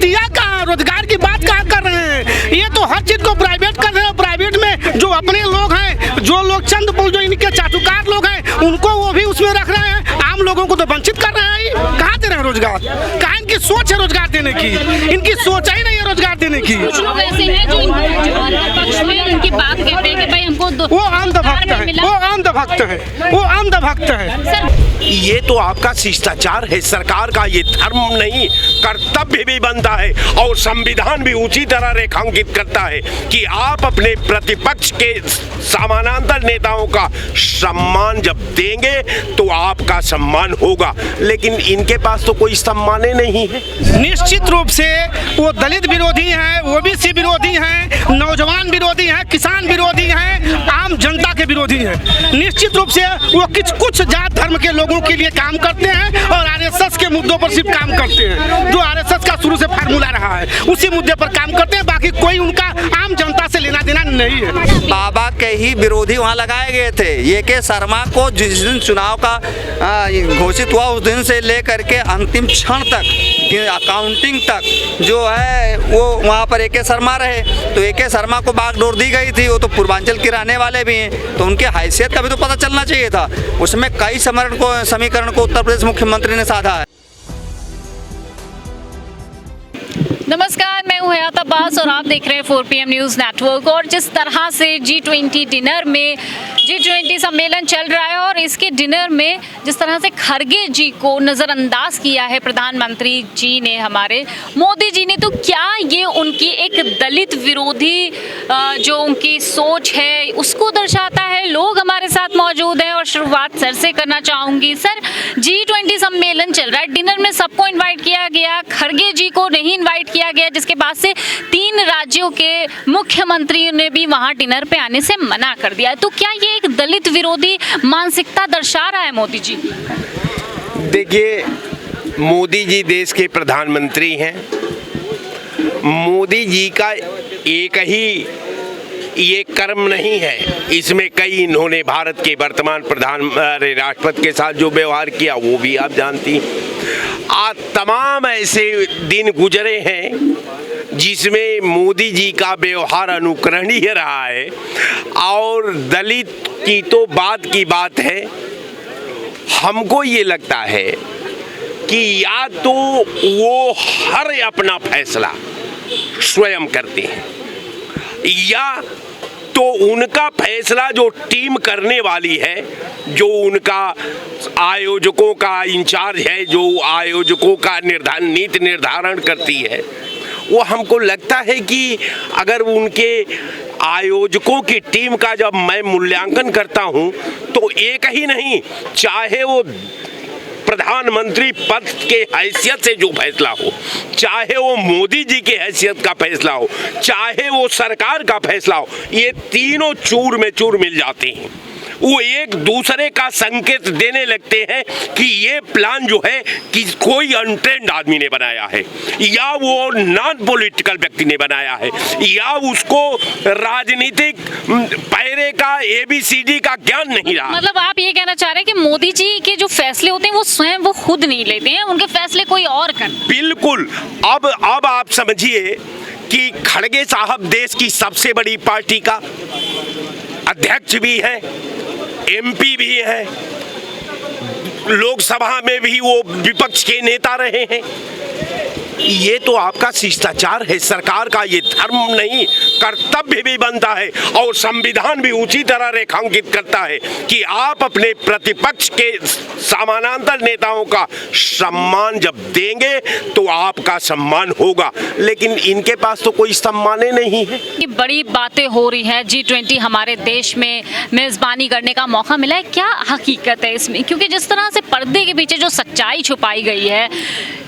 दिया कहाँ? रोजगार की बात कहाँ कर रहे हैं? ये तो हर चीज को प्राइवेट कर रहे हैं। प्राइवेट में जो अपने लोग हैं, जो लोग चंद जो इनके चाटुकार लोग हैं, उनको वो भी उसमें रख रहे हैं। आम लोगों को तो वंचित कर रहे हैं। कहाँ दे रहे हैं रोजगार? कहाँ इनकी सोच है रोजगार देने की? इनकी सोच ही नहीं है रोजगार देने की। कुछ लोग ऐसे हैं जो पक्ष में उनकी बात कहते हैं कि भाई हमको वो अंधभक्त है, वो अंधभक्त है, वो अंधभक्त है। ये तो आपका शिष्टाचार है, सरकार का ये धर्म नहीं, कर्तव्य भी बनता है और संविधान भी उसी तरह रेखांकित करता है कि आप अपने प्रतिपक्ष के समानांतर नेताओं का सम्मान जब देंगे तो आपका सम्मान होगा, लेकिन इनके पास तो कोई सम्मान ही नहीं है। निश्चित रूप से वो दलित विरोधी हैं, ओबीसी विरोधी हैं, नौजवान विरोधी हैं, किसान विरोधी हैं, आम जनता के विरोधी हैं। निश्चित रूप से वो कुछ जात धर्म के लोगों के लिए काम करते हैं और आरएसएस के मुद्दों पर सिर्फ काम करते हैं। जो आरएसएस का शुरू से फार्मूला रहा है उसी मुद्दे पर काम करते हैं, बाकी कोई उनका आम जनता से लेना देना नहीं है। बाबा के ही विरोधी वहाँ लगाए गए थे। ये के शर्मा को जिस दिन चुनाव का घोषित हुआ उस दिन से लेकर के अंतिम क्षण तक, अकाउंटिंग तक जो है वो वहाँ पर ए.के. शर्मा रहे। तो ए.के. शर्मा को बागडोर दी गई थी। वो तो पूर्वांचल के रहने वाले भी हैं, तो उनके हैसियत का भी तो पता चलना चाहिए था। उसमें कई समीकरण को उत्तर प्रदेश मुख्यमंत्री ने साधा है। नमस्कार, मैं हूं हयात अब्बास और आप देख रहे हैं 4PM न्यूज़ नेटवर्क। और जिस तरह से G20 डिनर में G20 सम्मेलन चल रहा है और इसके डिनर में जिस तरह से खरगे जी को नज़रअंदाज किया है प्रधानमंत्री जी ने, हमारे मोदी जी ने, तो क्या ये उनकी एक दलित विरोधी जो उनकी सोच है उसको दर्शाता है? लोग हमारे साथ मौजूद हैं और शुरुआत सर से करना चाहूँगी। सर, G20 सम्मेलन चल रहा है, डिनर में सबको इन्वाइट किया गया, खरगे जी को नहीं इन्वाइट किया गया, जिसके बाद से 3 राज्यों के मुख्यमंत्रियों ने भी वहां डिनर पे आने से मना कर दिया है। तो क्या ये एक दलित विरोधी मानसिकता दर्शा रहा है मोदी जी? देखिए, मोदी जी देश के प्रधानमंत्री हैं। मोदी जी का एक ही ये कर्म नहीं है, इसमें कई इन्होंने भारत के वर्तमान राष्ट्रपति के साथ जो व्यवहार किया वो भी आप जानती हैं। आज तमाम ऐसे दिन गुजरे हैं जिसमें मोदी जी का व्यवहार अनुकरणीय रहा है और दलित की तो बात की बात है। हमको ये लगता है कि या तो वो हर अपना फैसला स्वयं करते हैं या तो उनका फैसला जो टीम करने वाली है, जो उनका आयोजकों का इंचार्ज है, जो आयोजकों का नीति निर्धारण करती है, वो हमको लगता है कि अगर उनके आयोजकों की टीम का जब मैं मूल्यांकन करता हूं तो एक ही नहीं, चाहे वो प्रधानमंत्री पद के हैसियत से जो फैसला हो, चाहे वो मोदी जी के हैसियत का फैसला हो, चाहे वो सरकार का फैसला हो, ये तीनों चूर में चूर मिल जाते हैं। वो एक दूसरे का संकेत देने लगते हैं कि ये प्लान जो है कि कोई अनट्रेंड आदमी ने बनाया है या वो नॉन पॉलिटिकल व्यक्ति ने बनाया है या उसको राजनीतिक पैरे का ABCD का ज्ञान नहीं रहा। मतलब आप ये कहना चाह रहे हैं कि मोदी जी के जो फैसले होते हैं वो स्वयं वो खुद नहीं लेते हैं, उनके फैसले कोई और करते? बिल्कुल। अब आप समझिए कि खड़गे साहब देश की सबसे बड़ी पार्टी का अध्यक्ष भी है, MP भी है, लोकसभा में भी वो विपक्ष के नेता रहे हैं। ये तो आपका शिष्टाचार है, सरकार का ये धर्म नहीं, कर्तव्य भी बनता है और संविधान भी उसी तरह रेखांकित करता है कि आप अपने प्रतिपक्ष के समानांतर नेताओं का सम्मान जब देंगे तो आपका सम्मान होगा, लेकिन इनके पास तो कोई सम्मान ही नहीं है। कि बड़ी बातें हो रही है, G20 हमारे देश में मेजबानी करने का मौका मिला है, क्या हकीकत है इसमें? क्योंकि जिस तरह से पर्दे के पीछे जो सच्चाई छुपाई गई है,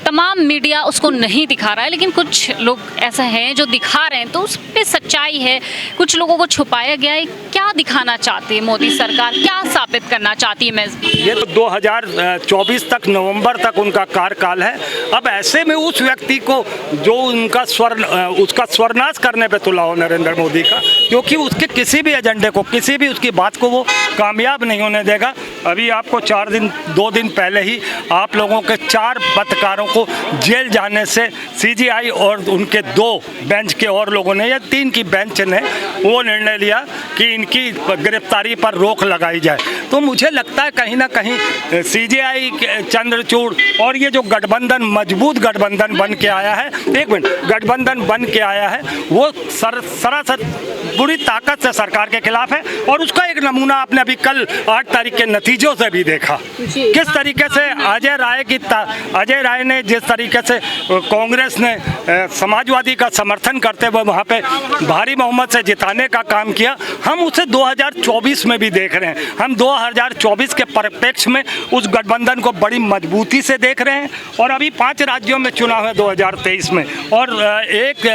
तमाम मीडिया उसको नहीं दिखा रहा है, लेकिन कुछ लोग ऐसा हैं जो दिखा रहे हैं, तो उस पे सच्चाई है, कुछ लोगों को छुपाया गया है। क्या दिखाना चाहती है मोदी सरकार, क्या साबित करना चाहती है? मैं ये तो 2024 तक, नवंबर तक उनका कार्यकाल है। अब ऐसे में उस व्यक्ति को जो उसका स्वर्नाश करने पे तुला हो नरेंद्र मोदी का, क्योंकि उसके किसी भी एजेंडे को, किसी भी उसकी बात को वो कामयाब नहीं होने देगा। अभी आपको 2 दिन पहले ही आप लोगों के 4 पत्रकारों को जेल जाने से सीजीआई और उनके 2 बेंच के और लोगों ने या 3 की बेंच ने वो निर्णय लिया कि इनकी गिरफ्तारी पर रोक लगाई जाए। तो मुझे लगता है कहीं ना कहीं सीजीआई, चंद्रचूड़ और ये जो गठबंधन, मजबूत गठबंधन बन के आया है, गठबंधन बन के आया है, वो सरासर बुरी ताकत से सरकार के खिलाफ है। और उसका एक नमूना आपने अभी कल 8 तारीख के नतीजों से भी देखा, किस तरीके से अजय राय ने जिस तरीके से कांग्रेस ने समाजवादी का समर्थन करते हुए वहाँ पे भारी बहुमत से जिताने का काम किया। हम उसे 2024 में भी देख रहे हैं। हम 2024 के परिप्रेक्ष्य में उस गठबंधन को बड़ी मजबूती से देख रहे हैं। और अभी 5 राज्यों में चुनाव है 2023 में, और 1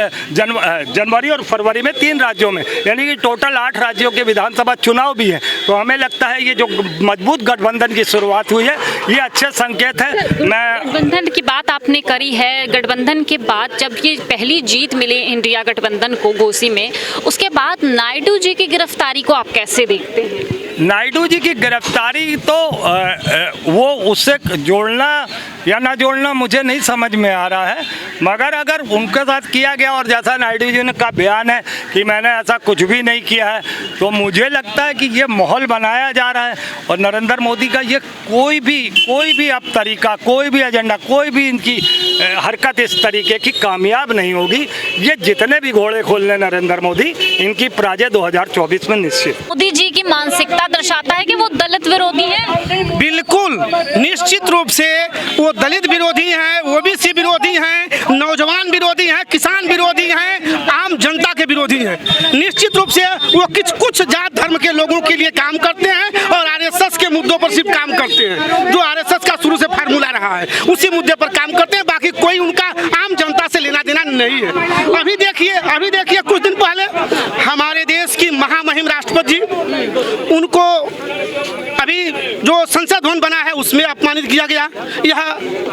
जनवरी और फरवरी में 3 राज्यों में, यानी कि टोटल 8 राज्यों के विधानसभा चुनाव भी है। तो हमें लगता है ये जो मजबूत गठबंधन की शुरुआत हुई है, ये अच्छे संकेत है। गठबंधन की बात आपने करी है, गठबंधन के बाद जब ये पहली जीत मिली इंडिया गठबंधन को घोसी में, उसके बाद नायडू जी की गिरफ्तारी को आप कैसे देखते हैं? नायडू जी की गिरफ्तारी तो वो उससे जोड़ना या ना जोड़ना मुझे नहीं समझ में आ रहा है, मगर अगर उनके साथ किया गया और जैसा नायडू जी ने का बयान है कि मैंने ऐसा कुछ भी नहीं किया है, तो मुझे लगता है कि ये माहौल बनाया जा रहा है। और नरेंद्र मोदी का ये कोई भी अब तरीका, कोई भी एजेंडा, कोई भी इनकी हरकत इस तरीके की कामयाब नहीं होगी। ये जितने भी घोड़े खोल लें नरेंद्र मोदी, इनकी पराजय 2024 में निश्चित। मोदी जी की मानसिकता दर्शाता है कि वो दलित विरोधी हैं। बिल्कुल, निश्चित रूप से वो दलित विरोधी हैं, ओबीसी विरोधी हैं, नौजवान विरोधी हैं, किसान विरोधी हैं, आम जनता के विरोधी हैं। निश्चित रूप से वो कुछ जात धर्म के लोगों के लिए काम करते हैं और आरएसएस के मुद्दों पर सिर्फ काम करते हैं, जो आरएसएस का शुरू से फार्मूला रहा है, उसी मुद्दे पर काम करते हैं। बाकी कोई उनका आम जनता से लेना देना नहीं है। अभी देखिए कुछ दिन पहले हमारे देश की महामहिम राष्ट्रपति जी, उनको अभी जो संसद भवन बना है उसमें अपमानित किया गया। यह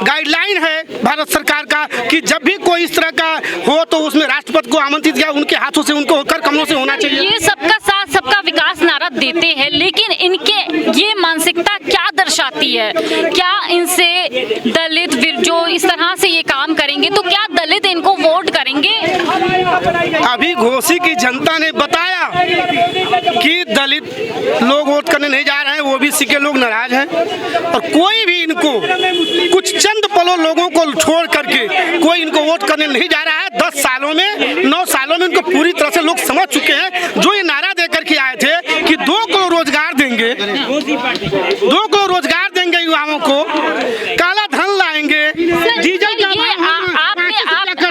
गाइडलाइन है भारत सरकार का कि जब भी कोई इस तरह का हो तो उसमें राष्ट्रपति को आमंत्रित किया, उनके हाथों से, उनको कर कमलों से होना चाहिए। ये सबका साथ सबका विकास नारा देते हैं, लेकिन इनके ये मानसिकता क्या दर्शाती है? क्या इनसे दलित जो इस तरह से ये काम करेंगे तो क्या दलित इनको वोट करेंगे? अभी घोसी की जनता ने बताया कि दलित लोग वोट करने नहीं जा रहे हैं, ओबीसी के लोग नाराज हैं। और कोई भी इनको कुछ चंद पलों लोगों को छोड़ करके कोई इनको वोट करने नहीं जा रहा है। 10 सालों में, 9 सालों में इनको पूरी तरह से लोग समझ चुके हैं। जो ये नारा दे करके आए थे कि 2 करोड़ रोजगार देंगे, 2 करोड़ रोजगार देंगे युवाओं को, काला धन लाएंगे, डीजल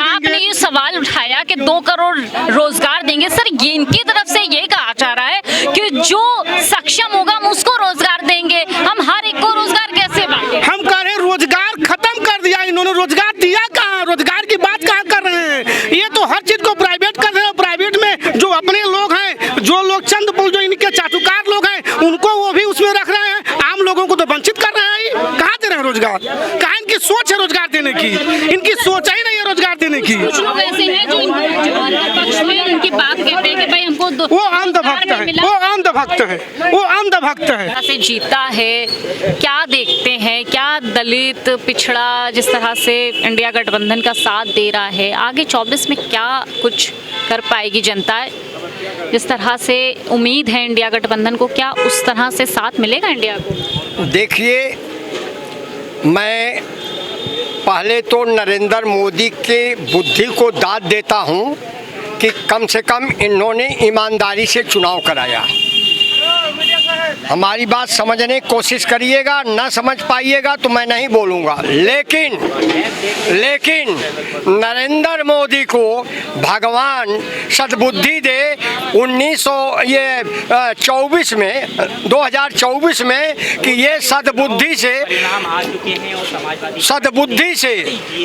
आपने ये सवाल उठाया कि 2 करोड़ रोजगार देंगे। सर, ये इनकी तरफ से ये कहा जा रहा है कि जो सक्षम होगा हम उसको रोजगार देंगे, हम हर एक को रोजगार कैसे बांटें? हम कह रहे हैं रोजगार खत्म कर दिया इन्होंने, रोजगार दिया कहाँ? रोजगार की बात कहाँ कर रहे हैं? ये तो हर चीज को प्राइवेट कर रहे हैं। प्राइवेट में जो अपने लोग हैं, जो लोग चंद जो इनके चाटुकार लोग हैं, उनको वो भी उसमें रख रहे हैं, आम लोगों को तो वंचित कर रहे हैं। कहाँ दे रहे हैं रोजगार? कहाँ इनकी सोच है रोजगार देने की? इनकी सोच ही नहीं है रोजगार देने की। कुछ लोग ऐसे हैं जो पक्ष में उनकी बात कहते हैं कि भाई हमको वो अंधभक्त है, वो अंधभक्त है, वो अंधभक्त है। से जीता है, क्या देखते हैं? क्या दलित पिछड़ा जिस तरह से इंडिया गठबंधन का साथ दे रहा है, आगे 24 में क्या कुछ कर पाएगी जनता? जिस तरह से उम्मीद है इंडिया गठबंधन को, क्या उस तरह से साथ मिलेगा इंडिया को? देखिए, मैं पहले तो नरेंद्र मोदी के बुद्धि को दाद देता हूं कि कम से कम इन्होंने ईमानदारी से चुनाव कराया। हमारी बात समझने की कोशिश करिएगा, ना समझ पाइएगा तो मैं नहीं बोलूँगा। लेकिन नरेंद्र मोदी को भगवान सद्बुद्धि दे 2024 में कि ये सद्बुद्धि से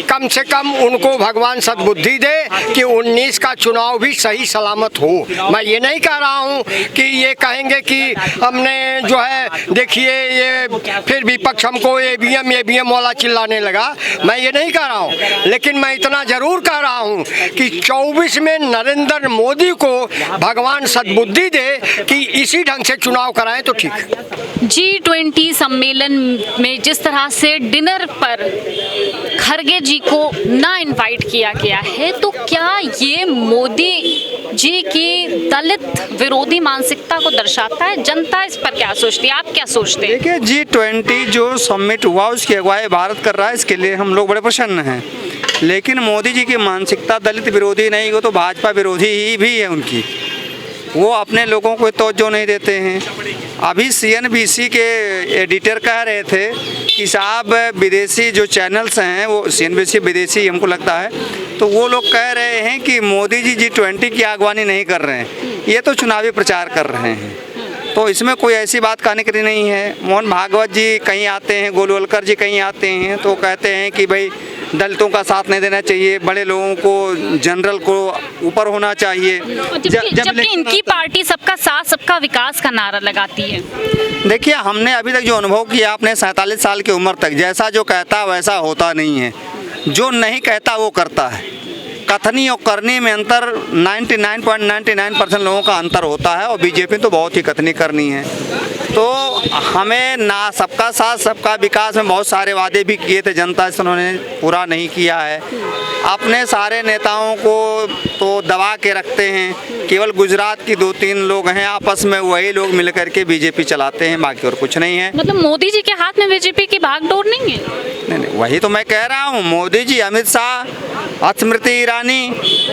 कम से कम उनको भगवान सद्बुद्धि दे कि 19 का चुनाव भी सही सलामत हो। मैं ये नहीं कह रहा हूँ कि ये कहेंगे कि हम हमने जो है देखिए ये फिर विपक्ष हमको ईवीएम वाला चिल्लाने लगा। मैं ये नहीं कह रहा हूँ, लेकिन मैं इतना जरूर कह रहा हूँ कि 24 में नरेंद्र मोदी को भगवान सद्बुद्धि दे कि इसी ढंग से चुनाव कराएं तो ठीक है। G20 सम्मेलन में जिस तरह से डिनर पर खरगे जी को ना इनवाइट किया गया है, तो क्या ये मोदी जी की दलित विरोधी मानसिकता को दर्शाता है? जनता इस पर क्या सोचती है, आप क्या सोचते हैं? देखिए, G20 जो समिट हुआ उसकी अगुवाई भारत कर रहा है, इसके लिए हम लोग बड़े प्रसन्न हैं। लेकिन मोदी जी की मानसिकता दलित विरोधी नहीं, वो तो भाजपा विरोधी ही भी है उनकी। वो अपने लोगों को तवज्जो नहीं देते हैं। अभी CNBC के एडिटर कह रहे थे कि साहब विदेशी जो चैनल्स हैं, वो CNBC विदेशी हमको लगता है, तो वो लोग कह रहे हैं कि मोदी जी G20 की अगवानी नहीं कर रहे हैं, ये तो चुनावी प्रचार कर रहे हैं। तो इसमें कोई ऐसी बात कहने के लिए नहीं है। मोहन भागवत जी कहीं आते हैं, गोलवलकर जी कहीं आते हैं, तो कहते हैं कि भाई दलितों का साथ नहीं देना चाहिए, बड़े लोगों को, जनरल को ऊपर होना चाहिए। जबकि इनकी पार्टी सबका साथ सबका विकास का नारा लगाती है। देखिए, हमने अभी तक जो अनुभव किया, आपने 47 साल की उम्र तक, जैसा जो कहता वैसा होता नहीं है, जो नहीं कहता वो करता है। कथनी और करनी में अंतर 99.99% लोगों का अंतर होता है, और बीजेपी तो बहुत ही कथनी करनी है। तो हमें ना सबका साथ सबका विकास में बहुत सारे वादे भी किए थे जनता से, उन्होंने पूरा नहीं किया है। अपने सारे नेताओं को तो दबा के रखते हैं, केवल गुजरात की 2-3 लोग हैं, आपस में वही लोग मिलकर के बीजेपी चलाते हैं, बाकी और कुछ नहीं है। मतलब मोदी जी के हाथ में बीजेपी की भागदौड़ नहीं है? नहीं, वही तो मैं कह रहा हूँ। मोदी जी, अमित शाह, स्मृति ईरानी,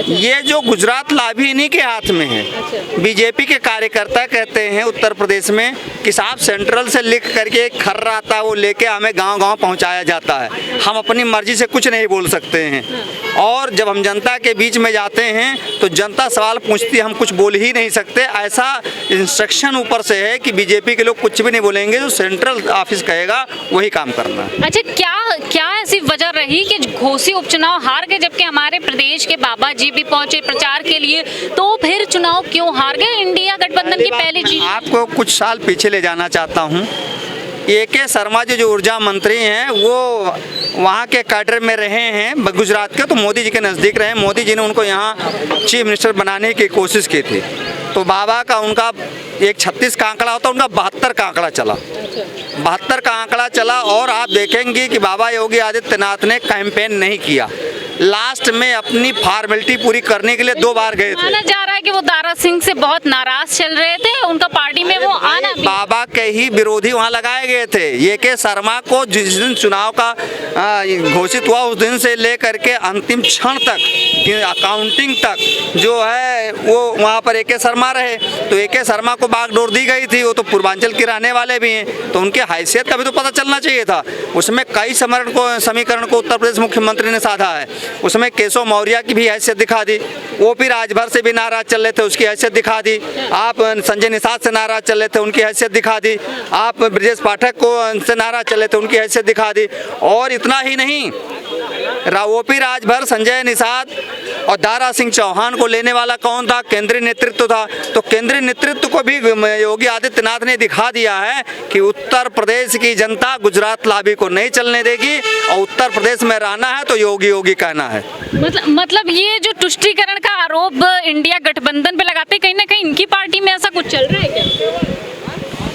ये जो गुजरात लाभी इन्हीं के हाथ में है। बीजेपी के कार्यकर्ता कहते हैं उत्तर प्रदेश में कि साहब सेंट्रल से लिख करके एक खर्रा आता है, वो लेके हमें गांव-गांव पहुंचाया जाता है, हम अपनी मर्जी से कुछ नहीं बोल सकते हैं। और जब हम जनता के बीच में जाते हैं तो जनता सवाल पूछती है, हम कुछ बोल ही नहीं सकते। ऐसा इंस्ट्रक्शन ऊपर से है कि बीजेपी के लोग कुछ भी नहीं बोलेंगे, जो सेंट्रल ऑफिस कहेगा वही काम करना है। अच्छा, क्या ऐसी वजह रही कि घोसी उपचुनाव हार गए, जबकि हमारे प्रदेश के बाबा जी भी पहुंचे प्रचार के लिए, तो फिर चुनाव क्यों हार गए? इंडिया गठबंधन की पहली जीत। आपको कुछ साल पीछे ले जाना चाहता हूँ। AK शर्मा जी जो ऊर्जा मंत्री हैं, वो वहाँ के कैडर में रहे हैं गुजरात के, तो मोदी जी के नज़दीक रहे। मोदी जी ने उनको यहाँ चीफ मिनिस्टर बनाने की कोशिश की थी। तो बाबा का उनका एक 36 का आंकड़ा होता, उनका 72 का आंकड़ा चला। 72 का आंकड़ा चला, और आप देखेंगे कि बाबा योगी आदित्यनाथ ने कैंपेन नहीं किया। लास्ट में अपनी फॉर्मेलिटी पूरी करने के लिए 2 बार गए थे। माना जा रहा है कि वो दारा सिंह से बहुत नाराज चल रहे थे, उनका पार्टी में वो आना भी। बाबा के ही विरोधी वहाँ लगाए गए थे। AK शर्मा को जिस दिन चुनाव का घोषित हुआ, उस दिन से लेकर के अंतिम क्षण तक, अकाउंटिंग तक जो है, वो वहाँ पर AK शर्मा रहे। तो AK शर्मा को बागडोर दी गई थी। वो तो पूर्वांचल के रहने वाले भी हैं, तो उनके हैसियत का भी तो पता चलना चाहिए था। उसमें कई समीकरण को उत्तर प्रदेश मुख्यमंत्री ने साधा है। उसमें केशव मौर्य की भी हैसियत दिखा दी। OP राजभर से भी नाराज चल रहे थे, उसकी हैसियत दिखा दी। आप संजय निषाद से नाराज चल रहे थे, उनकी हैसियत दिखा दी। आप ब्रजेश पाठक को से नाराज चल रहे थे, उनकी हैसियत दिखा दी। और इतना ही नहीं, OP राजभर, संजय निषाद और दारा सिंह चौहान को लेने वाला कौन था? केंद्रीय नेतृत्व था। तो केंद्रीय नेतृत्व को भी योगी आदित्यनाथ ने दिखा दिया है कि उत्तर प्रदेश की जनता गुजरात लाभी को नहीं चलने देगी, और उत्तर प्रदेश में रहना है तो योगी योगी कहना है। मतलब ये जो तुष्टीकरण का आरोप इंडिया गठबंधन पे लगाते, कहीं ना कहीं इनकी पार्टी में ऐसा कुछ चल रहा है क्या?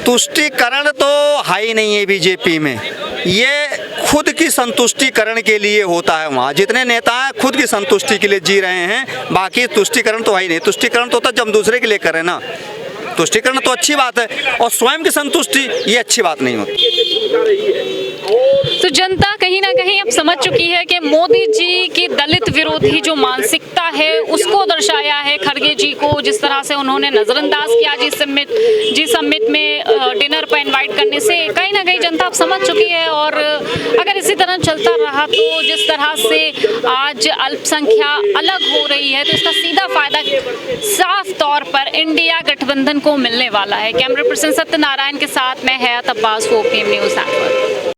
तुष्टीकरण तो है ही नहीं है बीजेपी में। ये खुद की संतुष्टिकरण के लिए होता है। वहाँ जितने नेता हैं खुद की संतुष्टि के लिए जी रहे हैं, बाकी तुष्टीकरण तो है ही नहीं। तुष्टीकरण तो होता है जब हम दूसरे के लिए करें ना। तुष्टीकरण तो अच्छी बात है, और स्वयं की संतुष्टि ये अच्छी बात नहीं होती। तो जनता कहीं ना कहीं अब समझ चुकी है कि मोदी जी की दलित विरोधी जो मानसिकता है उसको दर्शाया है खरगे जी को, जिस तरह से उन्होंने नज़रअंदाज किया जी समिट में डिनर पर इनवाइट करने से। कहीं ना कहीं जनता अब समझ चुकी है, और अगर इसी तरह चलता रहा तो जिस तरह से आज अल्पसंख्या अलग हो रही है, तो इसका सीधा फायदा साफ तौर पर इंडिया गठबंधन को मिलने वाला है। कैमरा पर्सन सत्यनारायण के साथ मैं हयात अब्बास, OPM न्यूज़ नेटवर्क।